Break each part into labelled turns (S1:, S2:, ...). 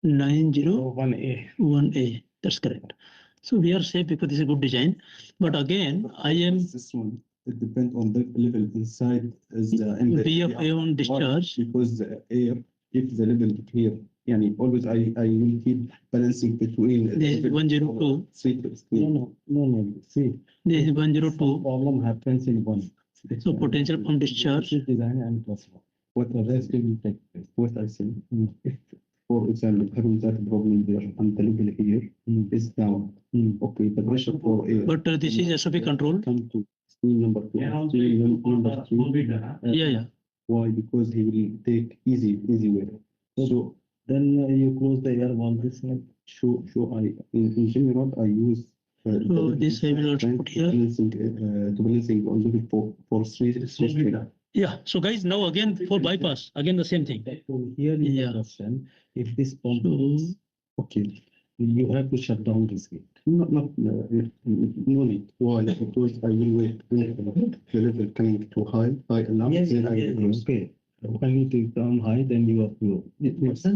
S1: 9001A. That's correct. So we are safe because this is a good design. But again, I am
S2: This one, it depends on the level inside is the
S1: VFA on discharge.
S2: because the air, if the level here, yani always I will keep balancing between
S1: This is 102.
S2: No. See,
S1: This is 102.
S2: problem happens in one.
S1: So potential from discharge.
S2: Design and plus one. What the rest will take place. What I say, if for example having that problem there and the level here is down. Okay, the pressure for air.
S1: But this is SOP control.
S2: Come to screen number 2. Number 3.
S1: Yeah.
S2: Why? Because he will take easy way. So then you close the air valve. This show I in general I use.
S1: So this I will also put here.
S2: Balancing on level for three.
S1: Yeah. So guys, now again for bypass, again the same thing.
S2: Here is
S1: Yeah.
S2: the question. If this pump is okay, you have to shut down this gate. No need. Why? Because I will wait the level coming too high enough.
S1: Yes,
S2: then I will close. Okay. When you take down high, then you have to. Yes.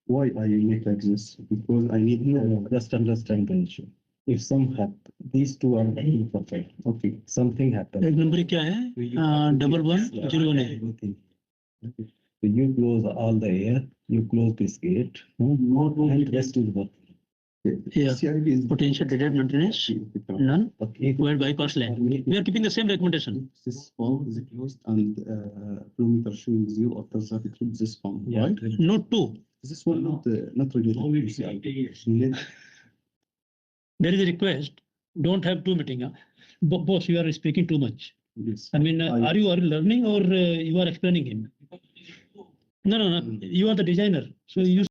S2: Why I make like this? Because I need just understand the issue. If some happen, these two are perfect. Okay, something happens.
S1: एक number क्या है? 1101.
S2: So you close all the air, you close this gate, and rest is working.
S1: Yeah. Potential dead maintenance, none. Where bypass lane. We are keeping the same recommendation.
S2: This valve is closed and kilometer showing 0 after that it keeps this pump. Right?
S1: Note 2.
S2: This one not related to CIP.
S1: There is a request. Don't have two meeting. Huh? Boss, you are speaking too much.
S2: Yes.
S1: I mean, are you learning or you are explaining him? No. You are the designer. So you